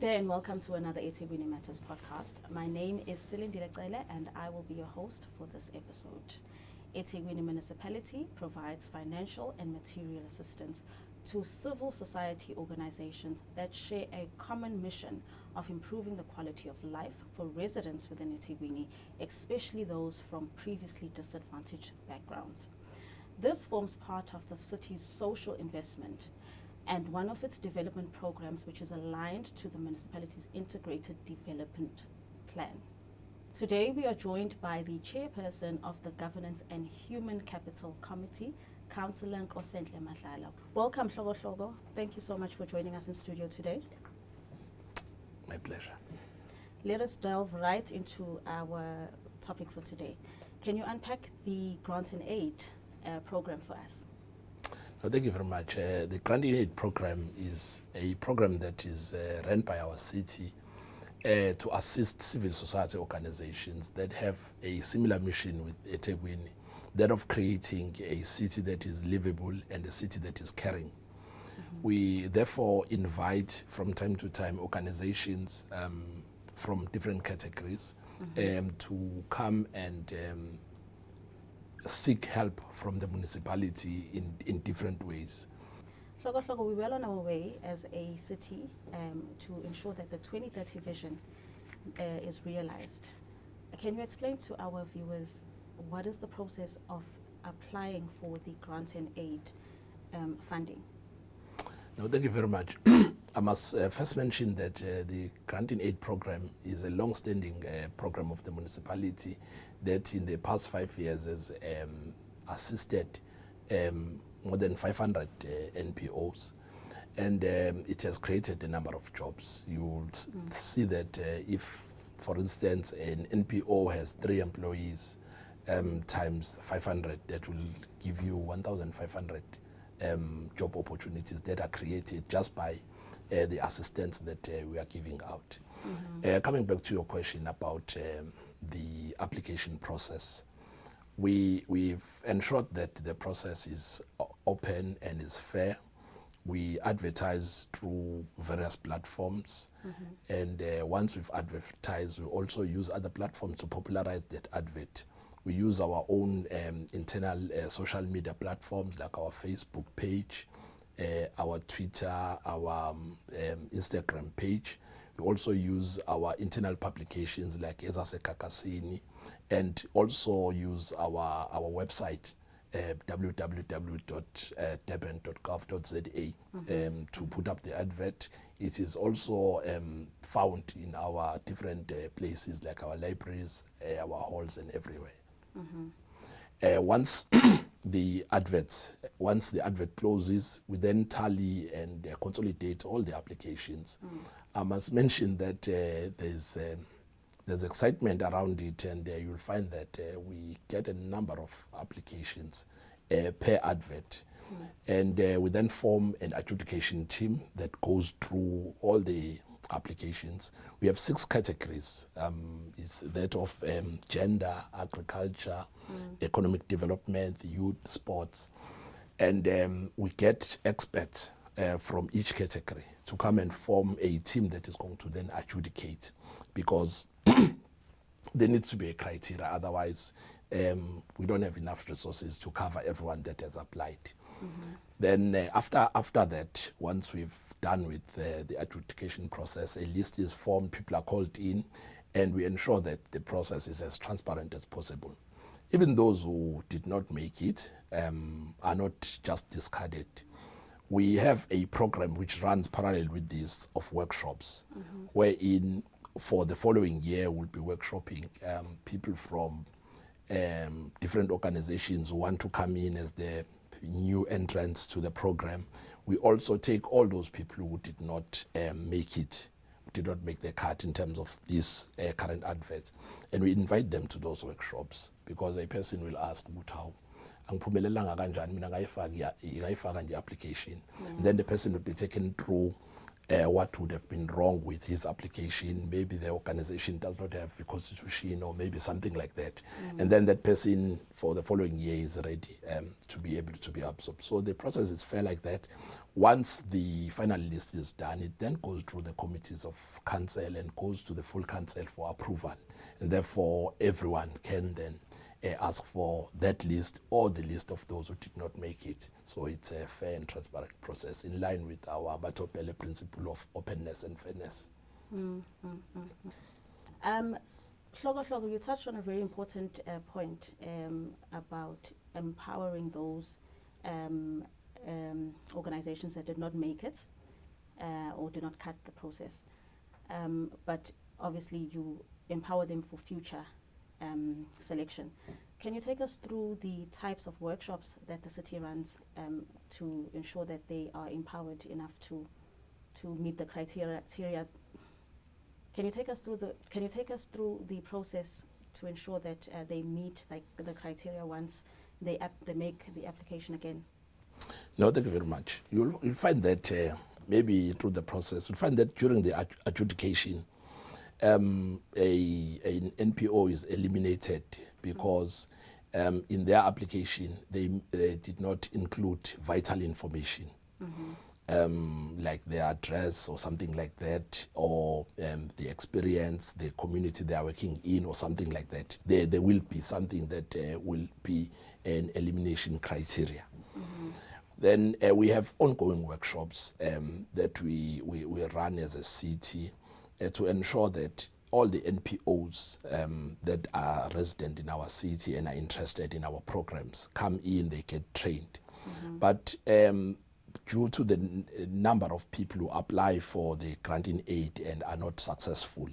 day and welcome to another eThekwini Matters podcast. My name is Cllr and I will be your host for this episode. eThekwini Municipality provides financial and material assistance to civil society organizations that share a common mission of improving the quality of life for residents within eThekwini, especially those from previously disadvantaged backgrounds. This forms part of the city's social investment and one of its development programs, which is aligned to the municipality's integrated development plan. Today we are joined by the chairperson of the Governance and Human Capital Committee, Councillor Nkosenhle Madlala. Welcome, Hlogo. Thank you so much for joining us in studio today. My pleasure. Let us delve right into our topic for today. Can you unpack the Grant and Aid program for us? Thank you very much. The Grant and Aid program is a program that is run by our city to assist civil society organizations that have a similar mission with eThekwini, that of creating a city that is livable and a city that is caring. We therefore invite from time to time organizations from different categories to come and seek help from the municipality in different ways. Hlogo, we're well on our way as a city to ensure that the 2030 vision is realized. Can you explain to our viewers what is the process of applying for the Grant and Aid funding? No, thank you very much. I must first mention that the Grant and Aid program is a long-standing program of the municipality that in the past 5 years has assisted more than 500 NPOs, and it has created a number of jobs. You will see that if, for instance, an NPO has 3 employees times 500, that will give you 1,500 job opportunities that are created just by the assistance that we are giving out. Coming back to your question about the application process, we've ensured that the process is open and is fair. We advertise through various platforms, and once we've advertised, we also use other platforms to popularize that advert. We use our own internal social media platforms like our Facebook page, our Twitter, our Instagram page. We also use our internal publications like eThekwini, and also use our website, www.durban.gov.za, to put up the advert. It is also found in our different places like our libraries, our halls, and everywhere. Once the advert closes, we then tally and consolidate all the applications. I must mention that there's excitement around it, and you'll find that we get a number of applications per advert. And we then form an adjudication team that goes through all the applications. We have 6 categories. It's that of gender, agriculture, economic development, youth, sports. And we get experts from each category to come and form a team that is going to then adjudicate, because there needs to be a criteria, otherwise we don't have enough resources to cover everyone that has applied. Then after that, once we've done with the adjudication process, a list is formed, people are called in, and we ensure that the process is as transparent as possible. Even those who did not make it are not just discarded. We have a program which runs parallel with this of workshops, wherein for the following year we'll be workshopping people from different organizations who want to come in as the new entrants to the program. We also take all those people who did not make it, did not make the cut in terms of this current advert, and we invite them to those workshops, because a person will ask, how angiphumelelanga kanjani mina ngayifaka nje application. Then the person will be taken through what would have been wrong with his application. Maybe the organization does not have a constitution or maybe something like that. And then that person for the following year is ready to be able to be absorbed. So the process is fair like that. Once the final list is done, it then goes through the committees of council and goes to the full council for approval. And therefore, everyone can then ask for that list or the list of those who did not make it. So it's a fair and transparent process in line with our Batopele principle of openness and fairness. Hlogo, you touched on a very important point about empowering those organizations that did not make it or did not cut the process. But obviously you empower them for future selection. Can you take us through the types of workshops that the city runs to ensure that they are empowered enough to meet the criteria? Can you take us through the process to ensure that they meet the criteria once they make the application again? No, thank you very much. You'll find that maybe through the process, you'll find that during the adjudication, an NPO is eliminated because in their application they did not include vital information, like their address or something like that, or the experience, the community they are working in, or something like that. There will be something that will be an elimination criteria. Then we have ongoing workshops that we run as a city to ensure that all the NPOs that are resident in our city and are interested in our programs come in, they get trained. But due to the number of people who apply for the granting aid and are not successful,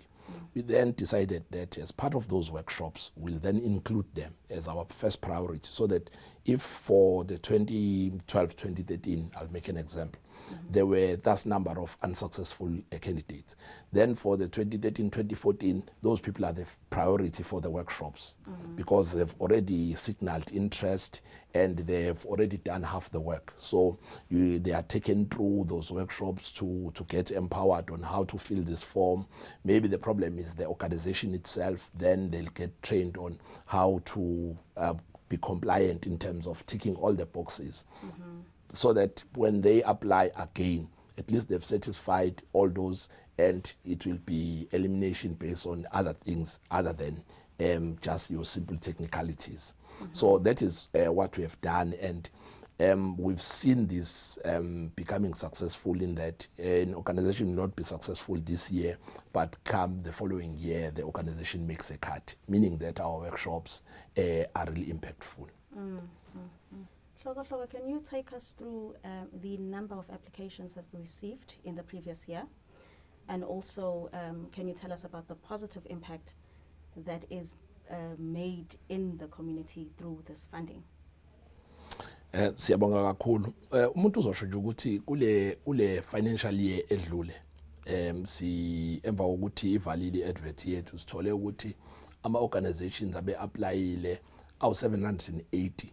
we then decided that as part of those workshops, we'll then include them as our first priority, so that if for the 2012-2013, I'll make an example, there were that number of unsuccessful candidates, then for the 2013-2014, those people are the priority for the workshops because they've already signaled interest and they've already done half the work. So they are taken through those workshops to get empowered on how to fill this form. Maybe the problem is the organization itself, then they'll get trained on how to be compliant in terms of ticking all the boxes, so that when they apply again, at least they've satisfied all those, and it will be elimination based on other things other than just your simple technicalities. So that is what we have done, and we've seen this becoming successful in that an organization will not be successful this year, but come the following year, the organization makes a cut, meaning that our workshops are really impactful. Hlogo, can you take us through the number of applications that we received in the previous year? And also, can you tell us about the positive impact that is made in the community through this funding? Siyabonga kakhulu. Umuntu uzosho nje ukuthi kule financial year edlule si emva kokuthi ivalile advert yethu sithole ukuthi ama organizations abe applyile awu 780.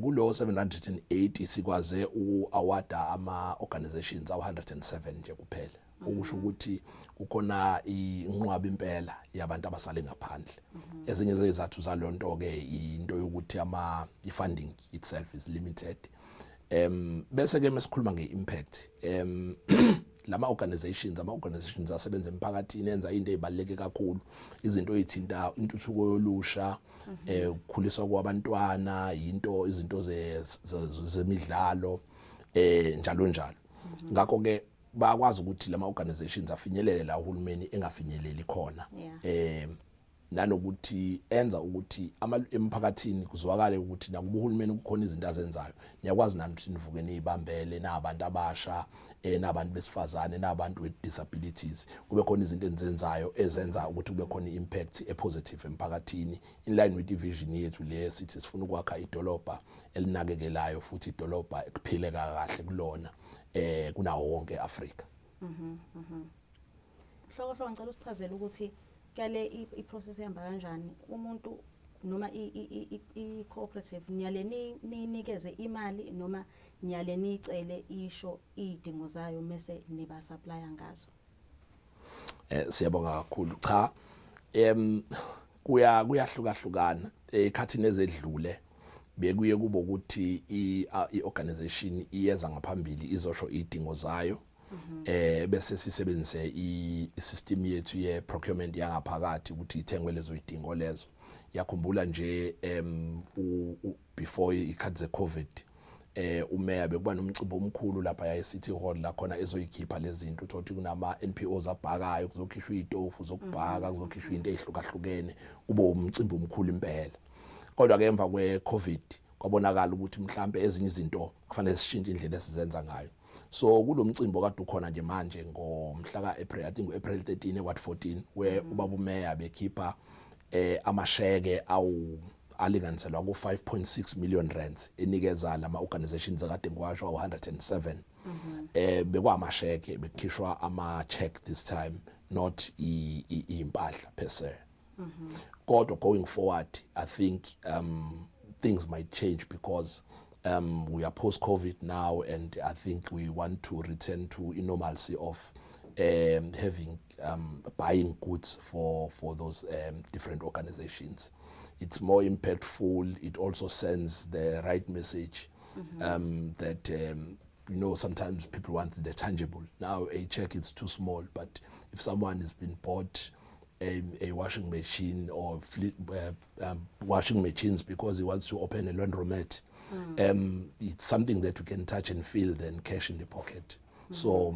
Kulo 780 sikwaze uawada ama organizations awu 107 nje kuphela. Ukusho ukuthi kukhona inqwaba impela yabantu abasale ngaphandle. Ezinye zezathu zalonto ke into yokuthi funding itself is limited. Bese ke mesikhuluma ngeimpact, lama organizations asebenza emphakathini enza into ezibaleke kakhulu, izinto ezithinta intuthuko yolusha, ukukhuliswa kwabantwana, izinto zemidlalo, njalo njalo. Ngakho ke bakwazi ukuthi lama organizations afinyelele la uhulumeni engafinyeleli khona. Nanokuthi enza ukuthi emphakathini kuzwakale ukuthi nakuba uhulumeni kukhona izinto azenzayo, niyakwazi nani ukuthi nivuke nizibambele nabantu abasha, nabantu besifazane, nabantu with disabilities, kube khona izinto enzenzayo ezenza ukuthi kube khona impact positive emphakathini, in line with the vision yethu le sithi sifuna ukwakha idolobha elinakekelayo futhi idolobha ekuphileka kahle kulona kunawo wonke eAfrika. Hlogo ngicela usichazele ukuthi kale iprocess ihamba kanjani. Umuntu noma i-cooperative nyale ninikeze imali noma nyale nicele isho idingo zayo mase niba supplya ngazo? Siyabonga kakhulu. Cha, kuyahlukahlukana. Ekhathini ezedlule bekuye kuba ukuthi i-organization iyeza ngaphambili izosho idingo zayo. Bese sisebenzise i-system yethu ye-procurement yangaphakathi ukuthi ithengwe lezo idingo lezo. Yakhumbula nje before ikhathi ze-COVID, umeya bekuba nomcimbi omkhulu lapha ya-City Hall la khona ezoyikhipha lezi zinto. Uthothi kunama NPOs abhakayo, kuzokhishwa itofu zokubhaka, kuzokhishwa into ezihlukahlukene, kube umcimbi omkhulu impela. Kodwa ke emva kwe-COVID kwabonakala ukuthi mhlambe ezinye izinto kufanele sishintshe indlela esizenza ngayo. So kulo mcimbi okade ukhona nje manje ngomhla ka-April, I think April 13 Ward 14, where ubaba umeya bekhipha amasheke alinganiselwa ku 5.6 million rands enikeza lama organizations akade ngiwasho 107. Bekwamasheke bekhishwa ama-check this time, not impahla per se. Kodwa going forward, I think things might change because we are post-COVID now, and I think we want to return to a normalcy of having buying goods for those different organizations. It's more impactful. It also sends the right message that sometimes people want the tangible. Now a check is too small, but if someone has been bought a washing machine or washing machines because he wants to open a laundromat, it's something that we can touch and feel than cash in the pocket. So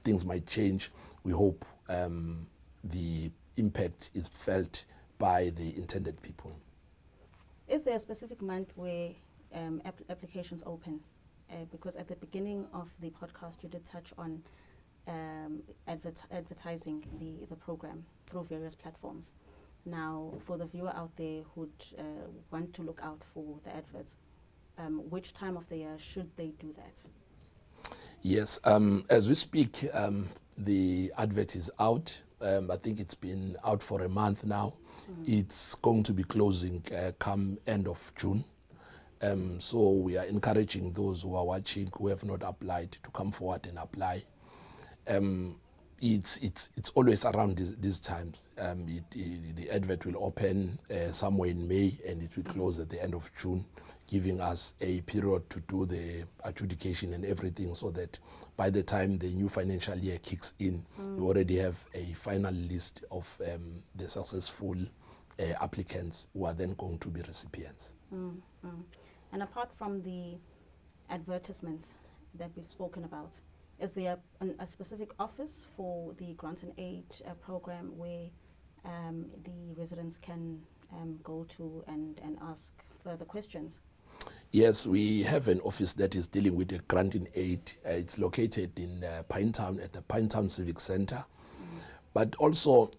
things might change. We hope the impact is felt by the intended people. Is there a specific month where applications open? Because at the beginning of the podcast you did touch on advertising the program through various platforms. Now, for the viewer out there who'd want to look out for the adverts, which time of the year should they do that? Yes, as we speak, the advert is out. I think it's been out for a month now. It's going to be closing come end of June. So we are encouraging those who are watching who have not applied to come forward and apply. It's always around these times. The advert will open somewhere in May and it will close at the end of June, giving us a period to do the adjudication and everything, so that by the time the new financial year kicks in, we already have a final list of the successful applicants who are then going to be recipients. And apart from the advertisements that we've spoken about, is there a specific office for the grant and aid program where the residents can go to and ask further questions? Yes, we have an office that is dealing with the grant and aid. It's located in Pinetown at the Pinetown Civic Center. But also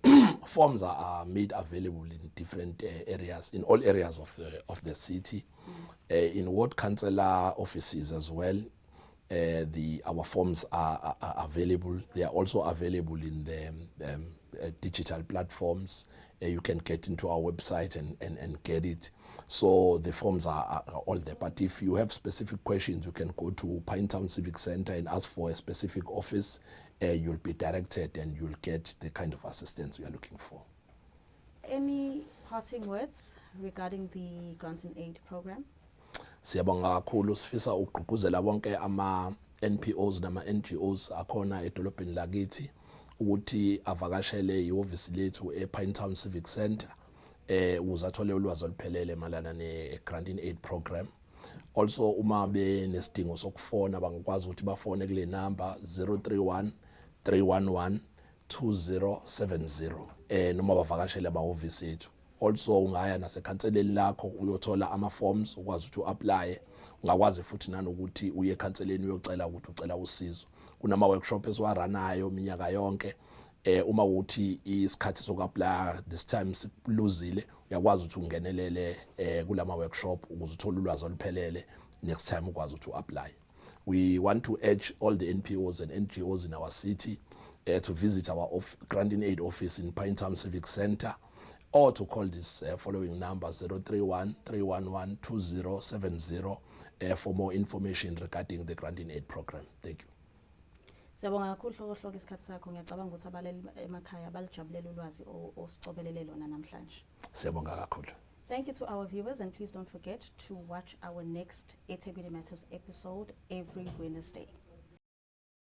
forms are made available in different areas, in all areas of the city, in ward councillor offices as well. Our forms are available. They are also available in the digital platforms. You can get into our website and get it. So the forms are all there. But if you have specific questions, you can go to Pinetown Civic Center and ask for a specific office. You'll be directed and you'll get the kind of assistance we are looking for. Any parting words regarding the grants and aid program? Siyabonga kakhulu, sifisa ukugqugquzela bonke ama-NPOs nama-NGOs akhona edolobheni lakithi ukuthi avakashele ihhovisi lethu ePinetown Civic Center ukuze athole ulwazi oluphelele malana ne-grant and aid program. Also uma benesidingo sokufona bangakwazi ukuthi bafone kule number 031 311 2070 noma bavakashele amahhovisi ethu. Also ungaya nasekhanseleni lakho uyothola ama-forms ukwazi ukuthi u-apply. Ungakwazi futhi nanokuthi uye ekhanseleni uyocela ukuthi ucela usizo. Kunama-workshop esiwaranayo minyaka yonke. Uma uthi isikhathi soku-apply this time sikuluzile, uyakwazi ukuthi ungenelele kulama-workshop ukuze uthole ulwazi oluphelele next time ukwazi ukuthi u-apply. We want to urge all the NPOs and NGOs in our city to visit our grant and aid office in Pinetown Civic Center. or to call this following number 031-311-2070 for more information regarding the Grant in Aid program. Thank you. Siyabonga kakhulu hlokohlobo isikhathi sakho. Ngiyacabanga ukuthi abaleli emakhaya balijabulele ulwazi osicobelele lona namhlanje. Siyabonga kakhulu. Thank you to our viewers, and please don't forget to watch our next eThekwini Matters episode every Wednesday.